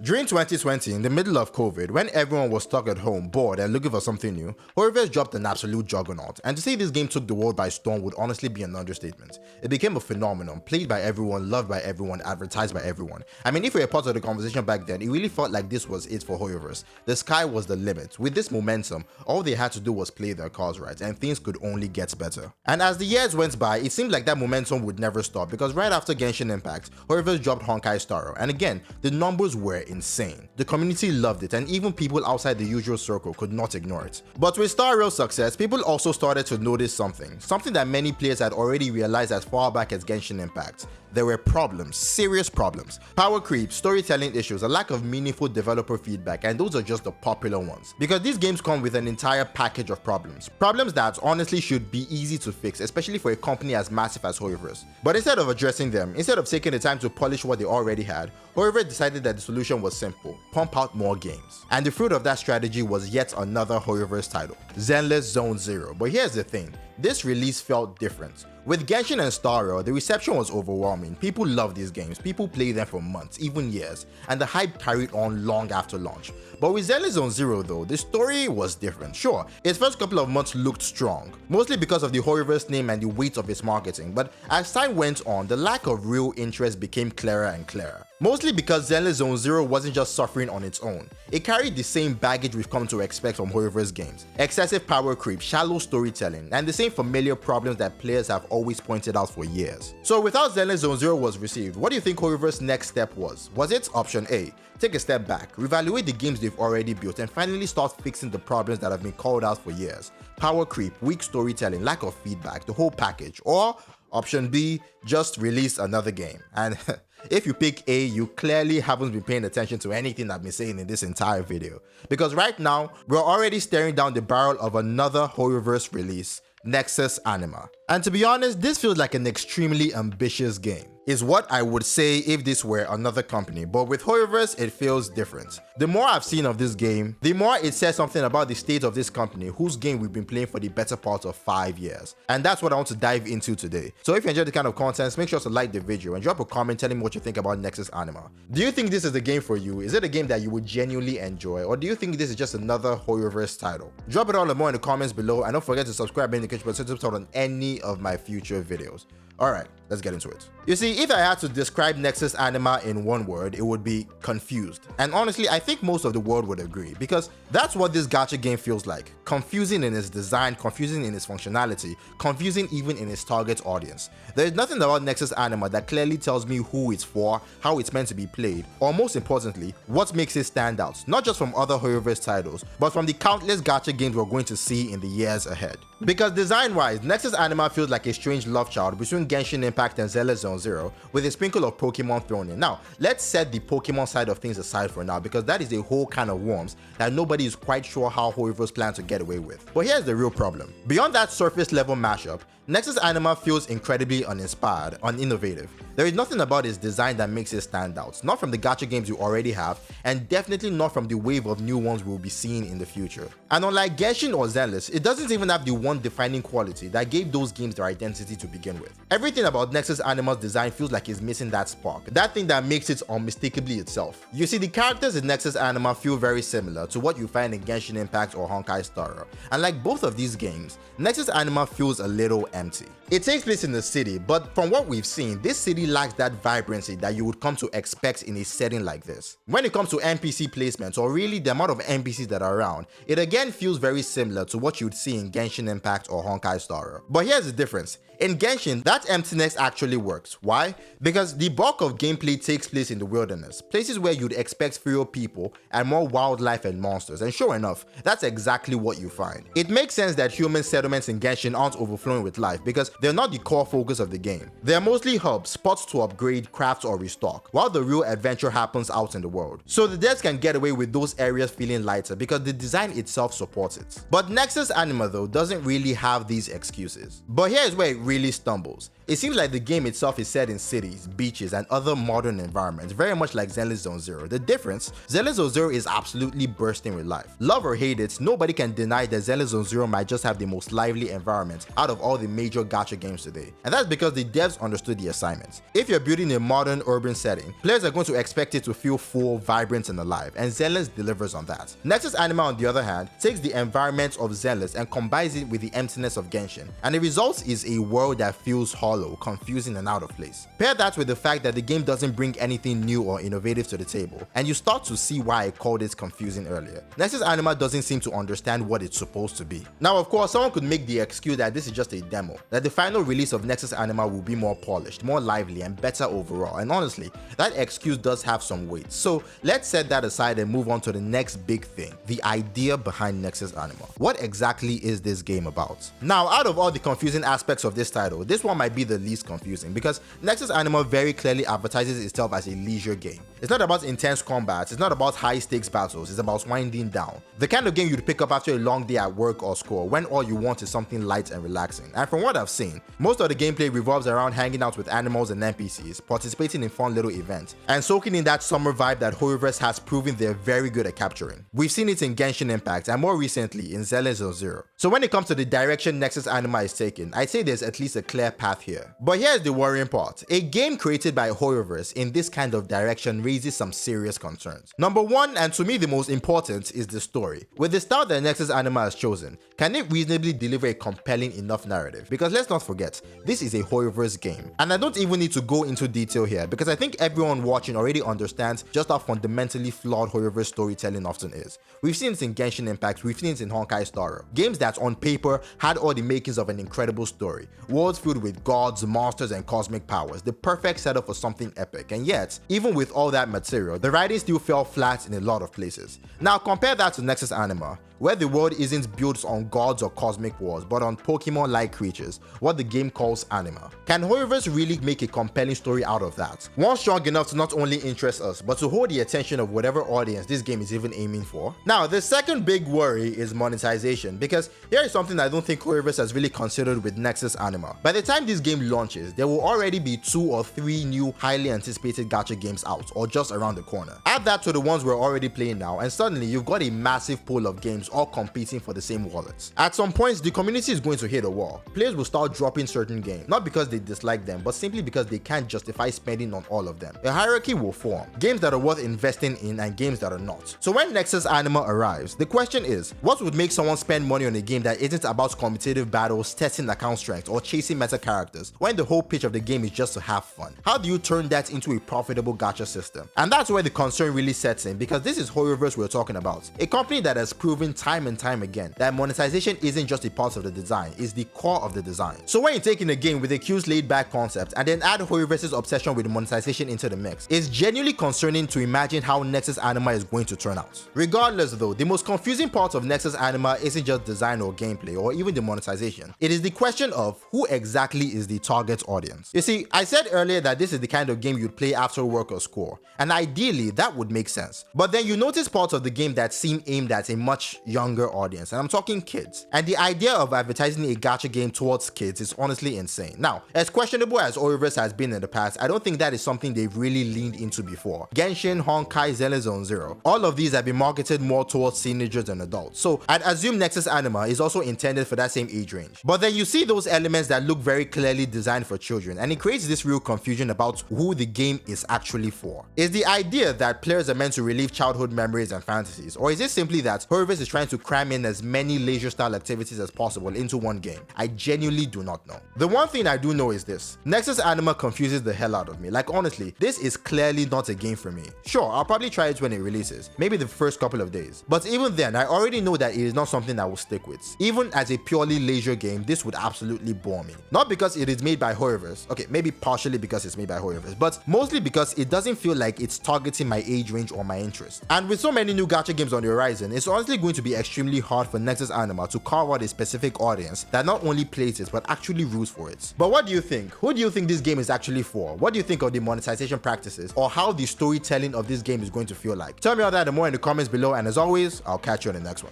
During 2020, in the middle of COVID, when everyone was stuck at home, bored, and looking for something new, Hoyoverse dropped an absolute juggernaut, and to say this game took the world by storm would honestly be an understatement. It became a phenomenon, played by everyone, loved by everyone, advertised by everyone. I mean, if we were part of the conversation back then, it really felt like this was it for Hoyoverse. The sky was the limit. With this momentum, all they had to do was play their cards right, and things could only get better. And as the years went by, it seemed like that momentum would never stop, because right after Genshin Impact, Hoyoverse dropped Honkai Star Rail, and again, the numbers were insane. The community loved it, and even people outside the usual circle could not ignore it. But with Star Rail's success, people also started to notice something that many players had already realized as far back as Genshin Impact. There were problems, serious problems. Power creep, storytelling issues, a lack of meaningful developer feedback, and those are just the popular ones. Because these games come with an entire package of problems. Problems that honestly should be easy to fix, especially for a company as massive as Hoyoverse. But instead of addressing them, instead of taking the time to polish what they already had, Hoyoverse decided that the solution was simple: pump out more games. And the fruit of that strategy was yet another Hoyoverse title, Zenless Zone Zero. But here's the thing, this release felt different. With Genshin and Star Rail, the reception was overwhelming. People love these games, people play them for months, even years, and the hype carried on long after launch. But with Zenless Zone Zero though, the story was different. Sure, its first couple of months looked strong, mostly because of the Hoyoverse name and the weight of its marketing, but as time went on, the lack of real interest became clearer and clearer. Mostly because Zenless Zone Zero wasn't just suffering on its own. It carried the same baggage we've come to expect from Hoyoverse games: excessive power creep, shallow storytelling, and the same familiar problems that players have always pointed out for years. So with how Zenless Zone Zero was received, what do you think Hoyoverse's next step was? Was it option A, take a step back, reevaluate the games they've already built, and finally start fixing the problems that have been called out for years? Power creep, weak storytelling, lack of feedback, the whole package. Or option B, just release another game. And if you pick A, you clearly haven't been paying attention to anything I've been saying in this entire video. Because right now, we're already staring down the barrel of another Hoyoverse release, Nexus Anima. And to be honest, this feels like an extremely ambitious game, is what I would say if this were another company, but with Hoyoverse, it feels different. The more I've seen of this game, the more it says something about the state of this company, whose game we've been playing for the better part of 5 years. And that's what I want to dive into today. So if you enjoyed the kind of content, make sure to like the video and drop a comment telling me what you think about Nexus Anima. Do you think this is the game for you? Is it a game that you would genuinely enjoy? Or do you think this is just another Hoyoverse title? Drop it all and more in the comments below, and don't forget to subscribe and notification bell to turn on any of my future videos. Alright, let's get into it. You see, if I had to describe Nexus Anima in one word, it would be confused. And honestly, I think most of the world would agree, because that's what this gacha game feels like. Confusing in its design, confusing in its functionality, confusing even in its target audience. There is nothing about Nexus Anima that clearly tells me who it's for, how it's meant to be played, or most importantly, what makes it stand out, not just from other Hoyoverse titles, but from the countless gacha games we're going to see in the years ahead. Because design-wise, Nexus Anima feels like a strange love child between Genshin Impact and Zenless Zone Zero, with a sprinkle of Pokemon thrown in. Now, let's set the Pokemon side of things aside for now, because that is a whole can of worms that nobody is quite sure how Hoyoverse plans to get away with. But here's the real problem. Beyond that surface level mashup, Nexus Anima feels incredibly uninspired, uninnovative. There is nothing about its design that makes it stand out, not from the gacha games you already have, and definitely not from the wave of new ones we'll be seeing in the future. And unlike Genshin or Zenless, it doesn't even have the one defining quality that gave those games their identity to begin with. Everything about Nexus Anima's design feels like it's missing that spark, that thing that makes it unmistakably itself. You see, the characters in Nexus Anima feel very similar to what you find in Genshin Impact or Honkai Star Rail, and like both of these games, Nexus Anima feels a little empty. It takes place in the city, but from what we've seen, this city lacks that vibrancy that you would come to expect in a setting like this. When it comes to NPC placements, or really the amount of NPCs that are around, it again feels very similar to what you'd see in Genshin Impact or Honkai Star Rail. But here's the difference. In Genshin, that emptiness actually works. Why? Because the bulk of gameplay takes place in the wilderness, places where you'd expect fewer people and more wildlife and monsters, and sure enough, that's exactly what you find. It makes sense that human settlements in Genshin aren't overflowing with life, because they're not the core focus of the game. They're mostly hubs, spots to upgrade, craft, or restock, while the real adventure happens out in the world. So the devs can get away with those areas feeling lighter because the design itself supports it. But Nexus Anima though doesn't really have these excuses. But here's where it really stumbles. It seems like the game itself is set in cities, beaches, and other modern environments, very much like Zenless Zone Zero. The difference, Zenless Zone Zero is absolutely bursting with life. Love or hate it, nobody can deny that Zenless Zone Zero might just have the most lively environment out of all the major gacha games today, and that's because the devs understood the assignment. If you're building a modern urban setting, players are going to expect it to feel full, vibrant, and alive, and Zenless delivers on that. Nexus Anima, on the other hand, takes the environment of Zenless and combines it with the emptiness of Genshin, and the result is a world that feels hollow, confusing, and out of place. Pair that with the fact that the game doesn't bring anything new or innovative to the table, and you start to see why I called it confusing earlier. Nexus Anima doesn't seem to understand what it's supposed to be. Now, of course, someone could make the excuse that this is just a demo, that the final release of Nexus Anima will be more polished, more lively, and better overall, and honestly, that excuse does have some weight. So let's set that aside and move on to the next big thing, the idea behind Nexus Anima. What exactly is this game about? Now, out of all the confusing aspects of this title, this one might be the least confusing because Nexus Anima very clearly advertises itself as a leisure game. It's not about intense combat, it's not about high stakes battles, it's about winding down. The kind of game you'd pick up after a long day at work or school when all you want is something light and relaxing. And from what I've seen, most of the gameplay revolves around hanging out with animals and NPCs, participating in fun little events, and soaking in that summer vibe that Hoyoverse has proven they're very good at capturing. We've seen it in Genshin Impact and more recently in Zenless Zone Zero. So when it comes to the direction Nexus Anima is taking, I'd say there's at least a clear path here. But here's the worrying part. A game created by Hoyoverse in this kind of direction raises some serious concerns. Number one, and to me the most important, is the story. With the style that Nexus Anima has chosen, can it reasonably deliver a compelling enough narrative? Because let's not forget, this is a Hoyoverse game. And I don't even need to go into detail here because I think everyone watching already understands just how fundamentally flawed Hoyoverse storytelling often is. We've seen it in Genshin Impact, we've seen it in Honkai Star Rail. Games that on paper had all the makings of an incredible story. Worlds filled with gods, monsters, and cosmic powers. The perfect setup for something epic. And yet, even with all that material, the writing still fell flat in a lot of places. Now compare that to Nexus Anima, where the world isn't built on gods or cosmic wars, but on Pokemon-like creatures, what the game calls anima. Can Hoyoverse really make a compelling story out of that? One strong enough to not only interest us, but to hold the attention of whatever audience this game is even aiming for? Now, the second big worry is monetization, because here is something I don't think Hoyoverse has really considered with Nexus Anima. By the time this game launches, there will already be 2 or 3 new highly anticipated gacha games out, or just around the corner. Add that to the ones we're already playing now, and suddenly you've got a massive pool of games all competing for the same wallets. At some points, the community is going to hit a wall. Players will start dropping certain games, not because they dislike them, but simply because they can't justify spending on all of them. A hierarchy will form, games that are worth investing in and games that are not. So when Nexus Anima arrives, the question is, what would make someone spend money on a game that isn't about competitive battles, testing account strength, or chasing meta characters, when the whole pitch of the game is just to have fun? How do you turn that into a profitable gacha system? And that's where the concern really sets in, because this is Hoyoverse we're talking about, a company that has proven time and time again that monetization isn't just a part of the design, it's the core of the design. So when you're taking a game with a cute laid-back concept and then add Hoyoverse's obsession with monetization into the mix, it's genuinely concerning to imagine how Nexus Anima is going to turn out. Regardless though, the most confusing part of Nexus Anima isn't just design or gameplay or even the monetization. It is the question of who exactly is the target audience. You see, I said earlier that this is the kind of game you'd play after work or school, and ideally that would make sense. But then you notice parts of the game that seem aimed at a much younger audience, and I'm talking kids. And the idea of advertising a gacha game towards kids is honestly insane. Now, as questionable as Hoyoverse has been in the past, I don't think that is something they've really leaned into before. Genshin, Honkai, Zenless Zone Zero, all of these have been marketed more towards teenagers than adults. So I'd assume Nexus Anima is also intended for that same age range. But then you see those elements that look very clearly designed for children, and it creates this real confusion about who the game is actually for. Is the idea that players are meant to relive childhood memories and fantasies, or is it simply that Hoyoverse is trying to cram in as many leisure style activities as possible into one game? I genuinely do not know. The one thing I do know is this: Nexus Anima confuses the hell out of me. Like honestly, this is clearly not a game for me. Sure, I'll probably try it when it releases, maybe the first couple of days. But even then, I already know that it is not something I will stick with. Even as a purely leisure game, this would absolutely bore me. Not because it is made by Hoyoverse, okay, maybe partially because it's made by Hoyoverse, but mostly because it doesn't feel like it's targeting my age range or my interest. And with so many new gacha games on the horizon, it's honestly going to be extremely hard for Nexus Anima to carve out a specific audience that not only plays it, but actually roots for it. But what do you think? Who do you think this game is actually for? What do you think of the monetization practices, or how the storytelling of this game is going to feel like? Tell me all that and more in the comments below, and as always, I'll catch you on the next one.